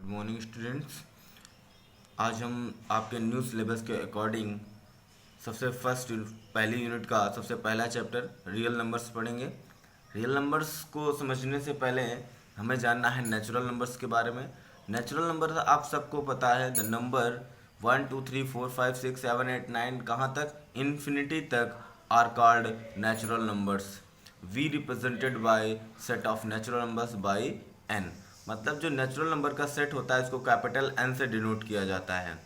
Morning students. आज हम आपके न्यू सिलेबस के अकॉर्डिंग सबसे पहली यूनिट का सबसे पहला चैप्टर रियल नंबर्स पढ़ेंगे। रियल नंबर्स को समझने से पहले हमें जानना है नेचुरल नंबर्स के बारे में। नेचुरल नंबर आप सबको पता है, द नंबर 1 2 3 4 5 6 7 8 9 कहाँ तक, इन्फिनिटी तक are called natural numbers. We represented by set of natural numbers by N. मतलब जो नेचुरल नंबर का सेट होता है इसको कैपिटल एन से डिनोट किया जाता है।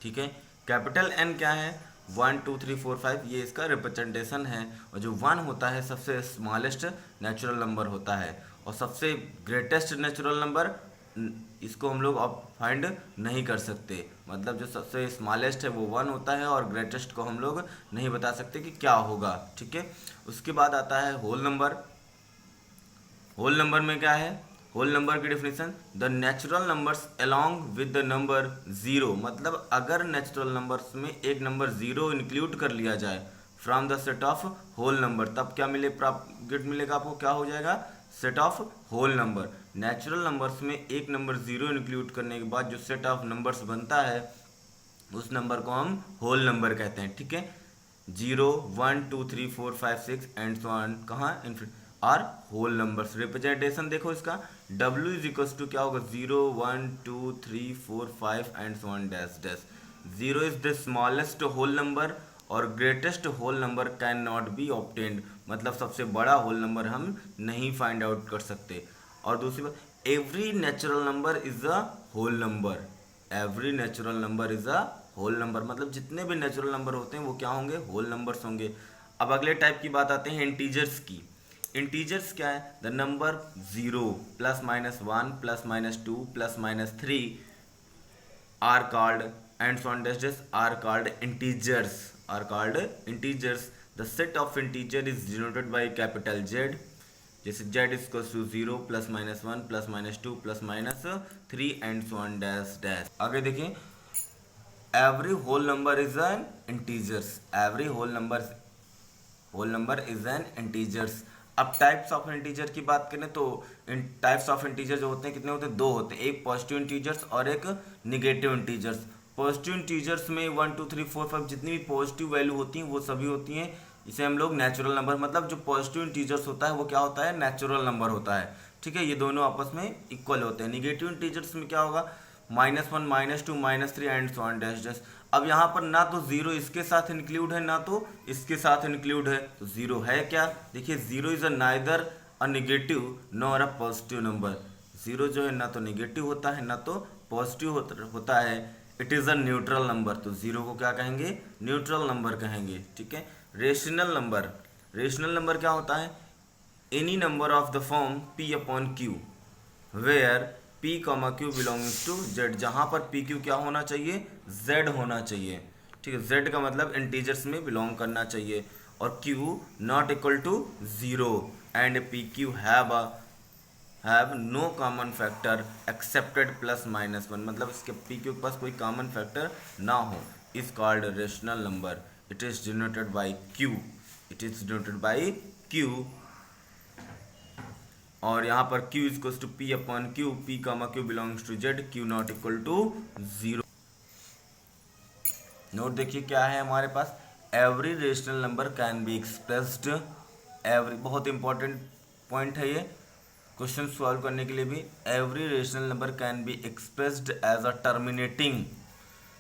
ठीक है, कैपिटल एन क्या है, 1 2 3 4 5 ये इसका रिप्रेजेंटेशन है। और जो 1 होता है सबसे स्मॉलेस्ट नेचुरल नंबर होता है, और सबसे ग्रेटेस्ट नेचुरल नंबर इसको हम लोग अब फाइंड नहीं कर सकते। मतलब जो सबसे स्मॉलेस्ट है वो 1 होता है और ग्रेटेस्ट को हम लोग नहीं बता सकते कि क्या होगा। ठीक है, उसके बाद आता है होल नंबर। होल नंबर में क्या है, होल नंबर की definition, the natural numbers along with the number zero. मतलब अगर नेचुरल नंबर्स में एक नंबर जीरो इंक्लूड कर लिया जाए from the set of whole number, तब क्या मिलेगा आपको, क्या हो जाएगा, set of whole number. Natural numbers में एक नंबर जीरो इंक्लूड करने के बाद जो सेट ऑफ नंबर्स बनता है उस नंबर को हम होल नंबर कहते हैं। ठीक है, 0 1 2 3 4 5 6 एंड सो ऑन कहाँ आर होल नंबर्स। रिप्रेजेंटेशन देखो इसका, W इज इक्वल टू क्या होगा, 0 1 2 3 4 5 and so on dash dash. 0 is the smallest whole number और greatest whole number can not be obtained. मतलब सबसे बड़ा होल नंबर हम नहीं फाइंड आउट कर सकते। और दूसरी बात, every natural number is a whole number. Every natural number is a whole number. मतलब जितने भी नेचुरल नंबर होते हैं वो क्या होंगे, होल नंबर्स होंगे। अब अगले टाइप की बात आते हैं इंटीजर्स की। इंटीजर्स क्या है, the number 0 plus minus 1 plus minus 2 plus minus 3 are called and so on dash dash are called integers. Are called integers. The set of integer is denoted by capital Z. जैसे z equals to 0 plus minus 1 plus minus 2 plus minus 3 and so on dash dash. आगे देखिए, every whole number is an integers. Every whole number is an integers. अब types of integer की बात करें तो इन types of integer जो होते हैं कितने होते हैं, दो होते हैं, एक पॉजिटिव इंटीजर्स और एक निगेटिव इंटीजर्स। पॉजिटिव इंटीजर्स में 1 2 3 4 5 जितनी भी पॉजिटिव वैल्यू होती हैं वो सभी होती हैं, इसे हम लोग नेचुरल नंबर, मतलब जो पॉजिटिव इंटीजर्स होता है वो क्या होता है, नेचुरल नंबर होता है। ठीक है, ये दोनों आपस में इक्वल होते हैं। निगेटिव इंटीजर्स में क्या होगा, -1 -2 -3 and so on dash dash. अब यहाँ पर ना तो जीरो इसके साथ इंक्लूड है ना तो इसके साथ इंक्लूड है, तो जीरो है क्या, देखिए zero is a neither a negative nor a positive number. Zero जो है ना तो निगेटिव होता है ना तो पॉजिटिव होता है। It is a neutral number, तो जीरो को क्या कहेंगे, न्यूट्रल नंबर कहेंगे। ठीक है, रेशनल नंबर। रेशनल नंबर क्या होता है, any number of the form p upon Q where p comma Q belongings to z। जहाँ पर p q क्या होना चाहिए, z होना चाहिए। ठीक है, z का मतलब इंटीजर्स में बिलोंग करना चाहिए, और q not equal to 0 and p q have no common factor excepted plus minus 1। मतलब इसके p q के पास कोई कॉमन फैक्टर ना हो, is called rational number. It is denoted by q। It is denoted by q। और यहाँ पर q equals to p upon q, p comma q belongs to z, q not equal to 0। Note देखिए क्या है हमारे पास, every rational number can be expressed. Every बहुत important point है ये क्वेश्चन सॉल्व करने के लिए भी। Every rational number can be expressed as a terminating.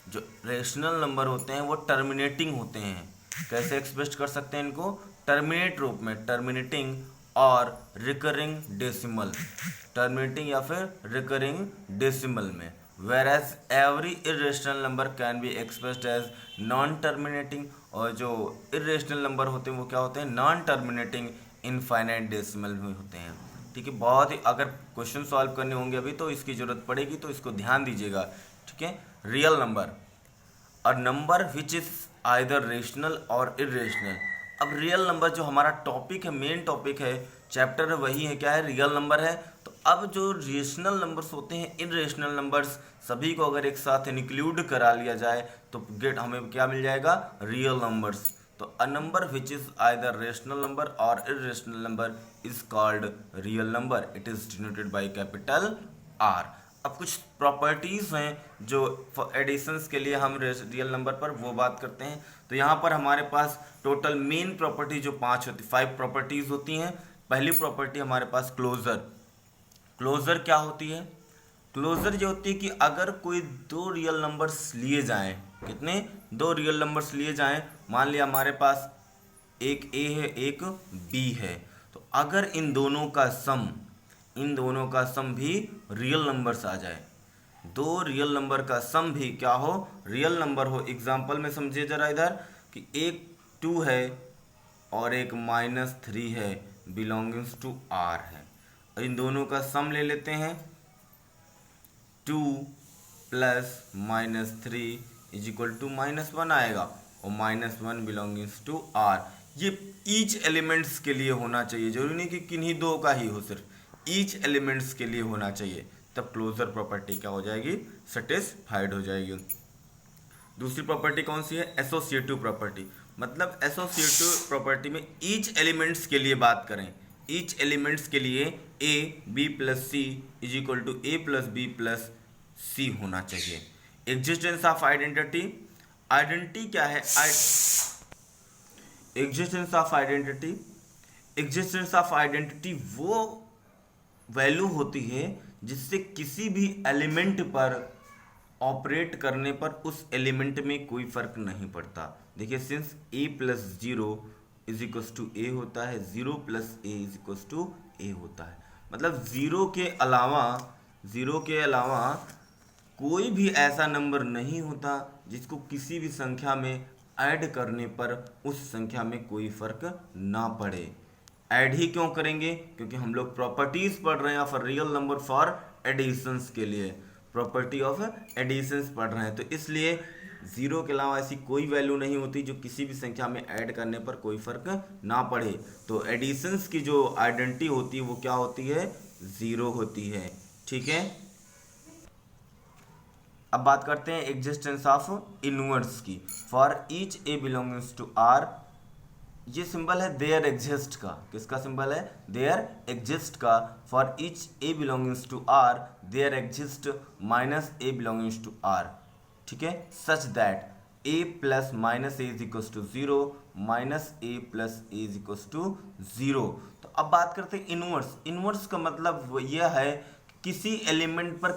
जो रेशनल नंबर होते हैं वो टर्मिनेटिंग होते हैं। कैसे एक्सप्रेस कर सकते हैं इनको, टर्मिनेट रूप में, टर्मिनेटिंग और रिकरिंग डेसिमल, टर्मिनेटिंग या फिर रिकरिंग डेसिमल में। Whereas every irrational number can be expressed as non terminating. और जो इरेशनल नंबर होते हैं वो क्या होते हैं, नॉन टर्मिनेटिंग इनफाइनाइट डेसिमल में होते हैं। ठीक है, बहुत ही अगर क्वेश्चन सॉल्व करने होंगे अभी तो इसकी जरूरत पड़ेगी, तो इसको ध्यान दीजिएगा। ठीक है, real number, a number which is either rational और इरेशनल। अब रियल नंबर जो हमारा टॉपिक है, मेन टॉपिक है, चैप्टर है, वही है क्या है, रियल नंबर है। तो अब जो रेशनल नंबर्स होते हैं, इरेशनल नंबर्स, सभी को अगर एक साथ इंक्लूड करा लिया जाए तो गेट हमें क्या मिल जाएगा, रियल नंबर्स। तो a number which is either rational number और irrational number is called real number. It is denoted by capital R. अब कुछ प्रॉपर्टीज़ हैं जो एडिशंस के लिए हम रियल नंबर पर वो बात करते हैं। तो यहाँ पर हमारे पास टोटल मेन प्रॉपर्टी जो 5 प्रॉपर्टीज़ होती हैं। पहली प्रॉपर्टी हमारे पास क्लोजर। क्लोजर क्या होती है? क्लोजर ये होती है कि अगर कोई दो रियल नंबर्स लिए जाएं, कितने? दो रियल नंबर्स लिए जाएं, मान लिया हमारे पास एक ए है एक बी है, तो अगर इन दोनों का सम भी रियल नंबर्स आ जाए, दो रियल नंबर का सम भी क्या हो? रियल नंबर हो। एग्जाम्पल में समझिए जरा इधर कि एक 2 है और एक -3 है, बिलोंगिंग्स टू आर है। और इन दोनों का सम ले लेते हैं, 2 + -3 = -1 आएगा, और -1 बिलोंगिंग्स टू आर। ये ईच एलिमेंट्स के लिए होना चाहिए, जरूरी नहीं कि किन्हीं दो का ही हो, सिर्फ ईच एलिमेंट्स के लिए होना चाहिए, तब क्लोजर प्रॉपर्टी क्या हो जाएगी? सेटिस्फाइड हो जाएगी। दूसरी प्रॉपर्टी कौन सी है? Associative property. मतलब एसोसिएटिव प्रॉपर्टी में ईच एलिमेंट्स के लिए बात करें, ईच एलिमेंट्स के लिए a b + c = a + b + c होना चाहिए। Existence of identity. आइडेंटिटी क्या है? एग्जिस्टेंस ऑफ आइडेंटिटी वो वैल्यू होती है जिससे किसी भी एलिमेंट पर ऑपरेट करने पर उस एलिमेंट में कोई फर्क नहीं पड़ता। देखिए, सिंस a + 0 = a होता है, 0 + a = a होता है। मतलब जीरो के अलावा कोई भी ऐसा नंबर नहीं होता जिसको किसी भी संख्या में ऐड करने पर उस संख्या में कोई फर्क ना पड़े। ऐड ही क्यों करेंगे? क्योंकि हम लोग प्रॉपर्टीज पढ़ रहे हैं for real number for additions के लिए, प्रॉपर्टी ऑफ एडिशंस पढ़ रहे हैं, तो इसलिए जीरो के अलावा ऐसी कोई वैल्यू नहीं होती जो किसी भी संख्या में ऐड करने पर कोई फर्क ना पड़े। तो एडिशंस की जो आइडेंटिटी होती है वो क्या होती है? जीरो होती है। ठीक है, अब बात करते हैं एग्जिस्टेंस ऑफ इनवर्स की। For each A belongings to R, ये सिंबल है देयर एग्जिस्ट का। किसका सिंबल है? देयर एग्जिस्ट का। For each A belongings to R there exist -a belongings to R. ठीक है, such that a + -a = 0, -a + a = 0। तो अब बात करते हैं इनवर्स। इनवर्स का मतलब यह है किसी एलिमेंट पर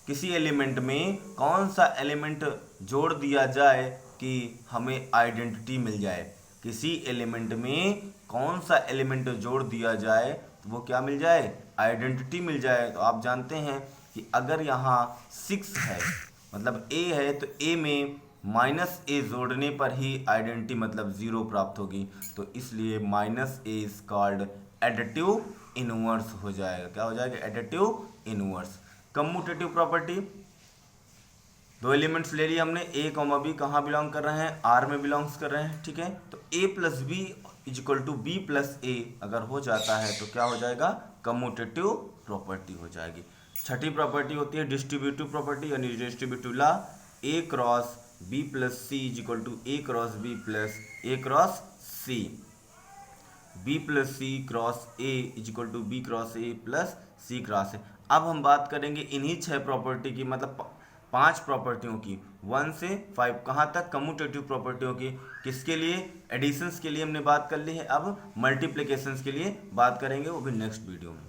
किसी एलिमेंट में कौन सा एलिमेंट जोड़ दिया जाए कि हमें आइडेंटिटी मिल जाए। किसी एलिमेंट में कौन सा एलिमेंट जोड़ दिया जाए तो वो क्या मिल जाए? आइडेंटिटी मिल जाए। तो आप जानते हैं कि अगर यहाँ 6 है, मतलब a है, तो a में -a जोड़ने पर ही आइडेंटिटी मतलब 0 प्राप्त होगी। तो इसलिए -a is called additive inverse हो जाएगा। क्या हो जाएगा? Additive inverse. कम्यूटेटिव प्रॉपर्टी, दो एलिमेंट्स ले लिए हमने, a, b कहाँ बिलोंग कर रहे हैं? R में बिलोंग्स कर रहे हैं। ठीक है, तो a + b = b + a अगर हो जाता है तो क्या हो जाएगा? कम्यूटेटिव प्रॉपर्टी हो जाएगी। छठी प्रॉपर्टी होती है डिस्ट्रीब्यूटिव प्रॉपर्टी, यानी distributive law. a × b + c = a × b + a × c, b + c × a = b × a + c × a। अब हम बात करेंगे इन्हीं 6 प्रॉपर्टी की, मतलब 5 प्रॉपर्टियों की, 1 से 5 कहाँ तक? कम्यूटेटिव प्रॉपर्टियों की। किसके लिए? एडिशंस के लिए हमने बात कर ली है। अब मल्टीप्लिकेशंस के लिए बात करेंगे, वो भी नेक्स्ट वीडियो में।